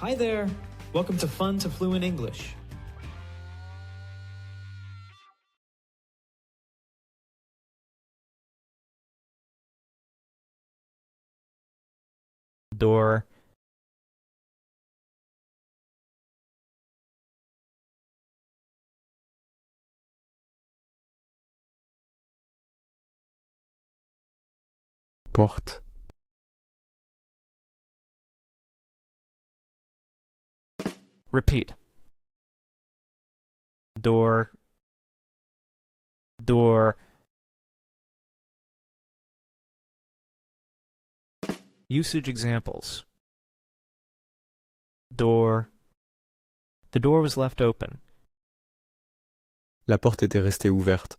Hi there! Welcome to Fun to Fluent English. Door, porte, repeat. Door, door. Usage examples. Door. The door was left open. la porte était restée ouverte.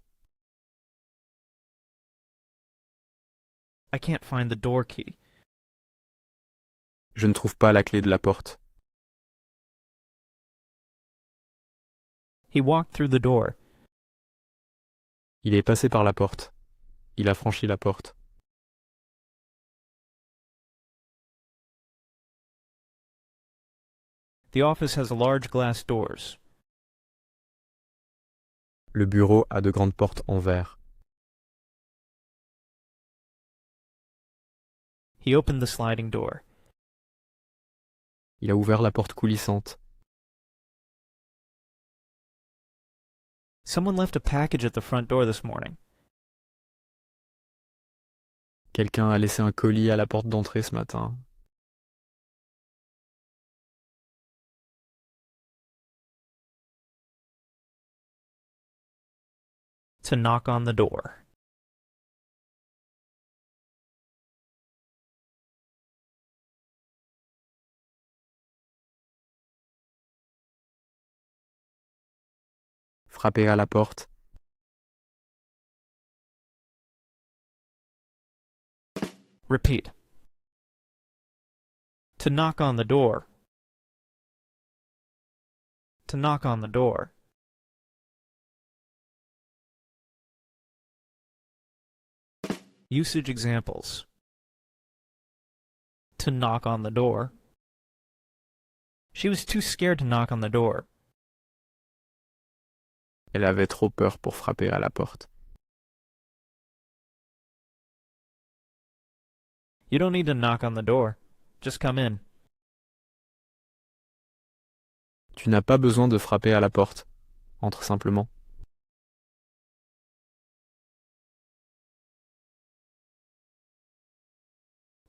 I can't find the door key. Je ne trouve pas la clé de la porte. He walked through the door. Il est passé par la porte. Il a franchi la porte. The office has large glass doors. Le bureau a de grandes portes en verre. He opened the sliding door. Il a ouvert la porte coulissante. Someone left a package at the front door this morning. Quelqu'un a laissé un colis à la porte d'entrée ce matin. To knock on the door. Frapper à la porte. Repeat. To knock on the door. To knock on the door. Usage examples. To knock on the door. She was too scared to knock on the door. Elle avait trop peur pour frapper à la porte. You don't need to knock on the door. Just come in. Tu n'as pas besoin de frapper à la porte. Entre simplement.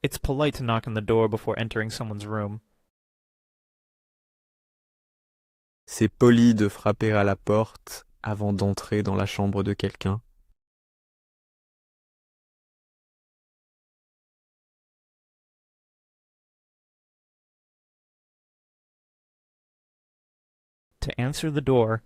It's polite to knock on the door before entering someone's room. C'est poli de frapper à la porte avant d'entrer dans la chambre de quelqu'un. To answer the door.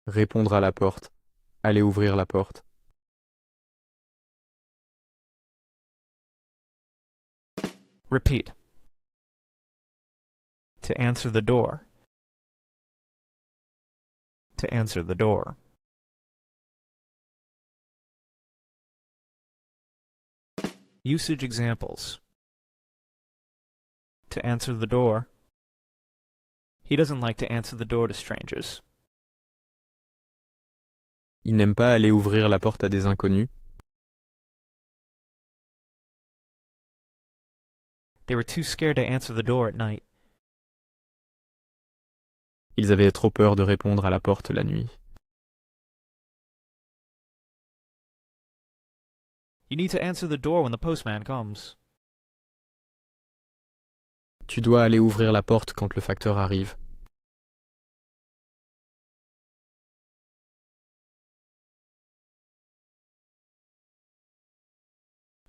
Répondre à la porte. Aller ouvrir la porte. Repeat. To answer the door. To answer the door. Usage examples. To answer the door. He doesn't like to answer the door to strangers. Il n'aime pas aller ouvrir la porte à des inconnus. They were too scared to answer the door at night. Ils avaient trop peur de répondre à la porte la nuit. You need to answer the door when the postman comes. Tu dois aller ouvrir la porte quand le facteur arrive.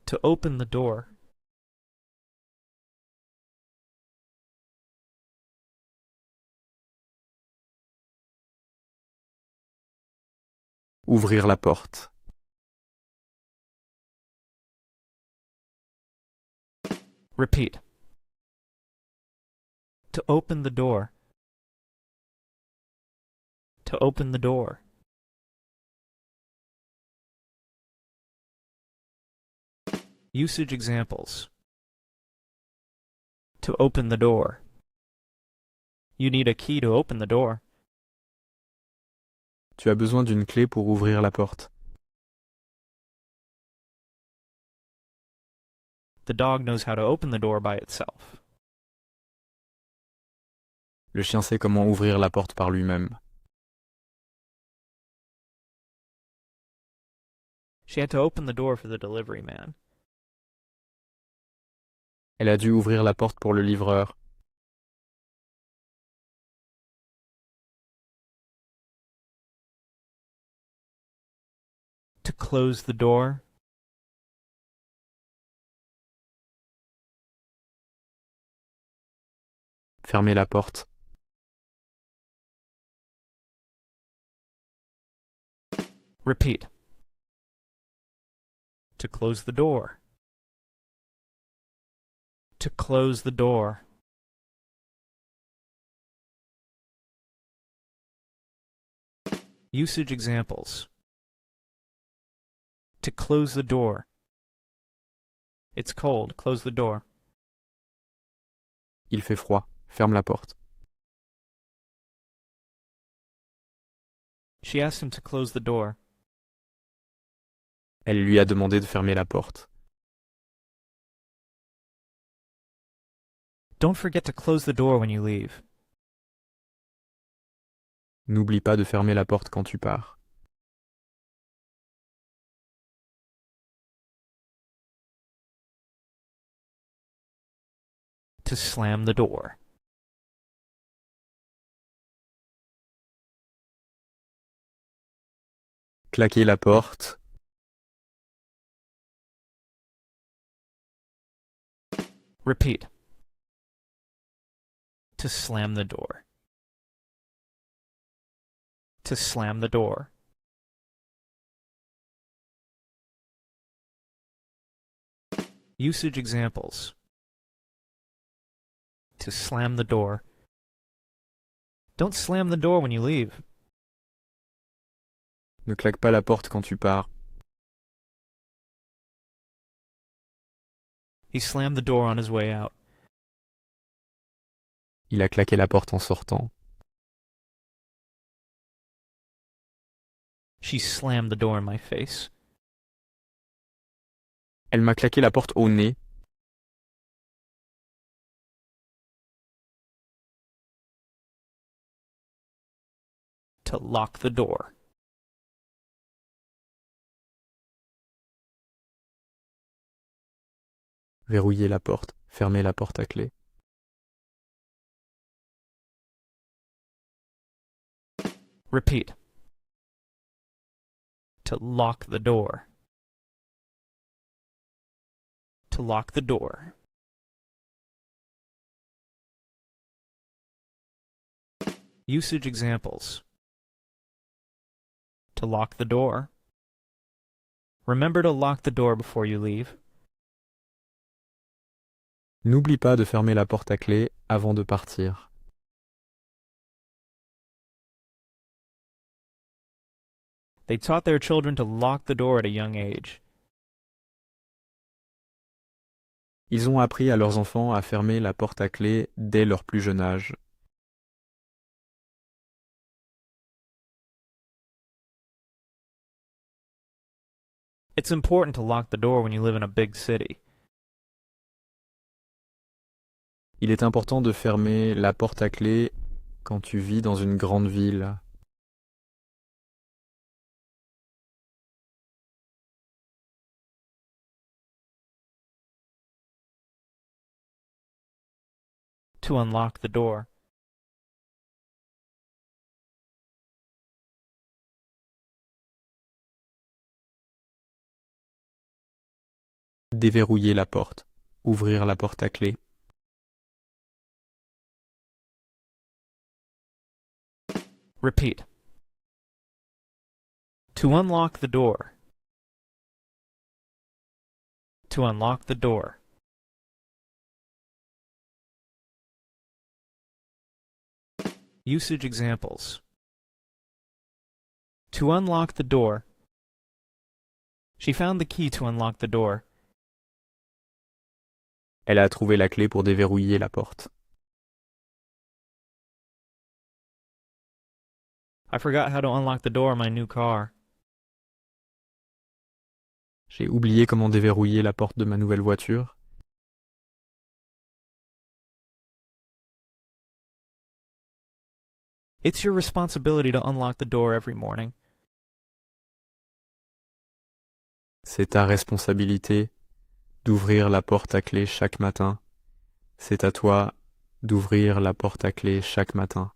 To open the door. Ouvrir la porte. Repeat. To open the door. To open the door. Usage examples. To open the door. You need a key to open the door. Tu as besoin d'une clé pour ouvrir la porte. The dog knows how to open the door by itself. Le chien sait comment ouvrir la porte par lui-même. She had to open the door for the delivery man. Elle a dû ouvrir la porte pour le livreur. To close the door. Fermer la porte. Repeat. To close the door. To close the door. Usage examples. To close the door. It's cold. Close the door. Il fait froid. Ferme la porte. She asked him to close the door. Elle lui a demandé de fermer la porte. Don't forget to close the door when you leave. N'oublie pas de fermer la porte quand tu pars. To slam the door. Claquer la porte. Repeat. To slam the door. To slam the door. Usage examples. To slam the door. Don't slam the door when you leave. Ne claque pas la porte quand tu pars. He slammed the door on his way out. Il a claqué la porte en sortant. She slammed the door in my face. Elle m'a claqué la porte au nez. To lock the door. Verrouiller la porte. Fermer la porte à clé. Repeat. To lock the door. To lock the door. Usage examples. To lock the door. Remember to lock the door before you leave. N'oublie pas de fermer la porte à clé avant de partir. They taught their children to lock the door at a young age. Ils ont appris à leurs enfants à fermer la porte à clé dès leur plus jeune âge. It's important to lock the door when you live in a big city. Il est important de fermer la porte à clé quand tu vis dans une grande ville. To unlock the door. Déverrouiller la porte. Ouvrir la porte à clé. Repeat. To unlock the door. To unlock the door. Usage examples. To unlock the door. She found the key to unlock the door. Elle a trouvé la clé pour déverrouiller la porte. I forgot how to unlock the door of my new car. J'ai oublié comment déverrouiller la porte de ma nouvelle voiture. It's your responsibility to unlock the door every morning. C'est ta responsabilité d'ouvrir la porte à clé chaque matin. C'est à toi d'ouvrir la porte à clé chaque matin.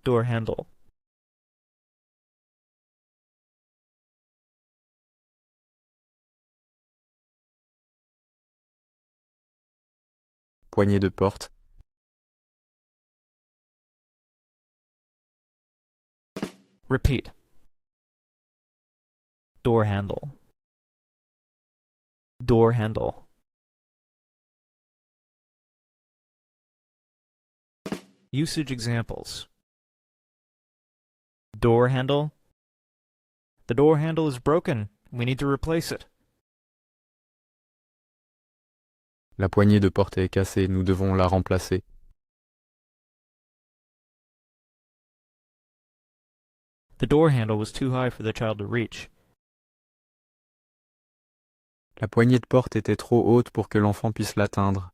Door handle. Poignée de porte. Repeat. Door handle. Door handle. Usage examples. Door handle. The door handle is broken. We need to replace it. La poignée de porte est cassée, nous devons la remplacer. The door handle was too high for the child to reach. La poignée de porte était trop haute pour que l'enfant puisse l'atteindre.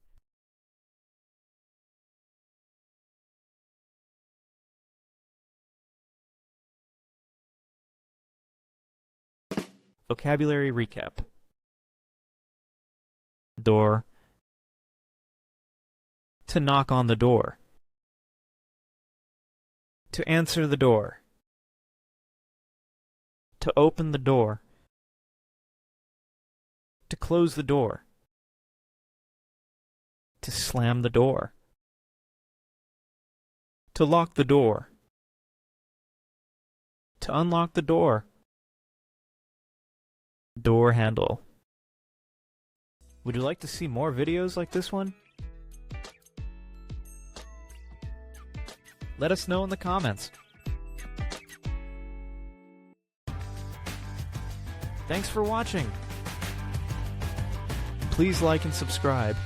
Vocabulary recap. Door. To knock on the door. To answer the door. To open the door. To close the door. To slam the door. To lock the door. To unlock the door. Door handle. Would you like to see more videos like this one? Let us know in the comments. Thanks for watching. Please like and subscribe.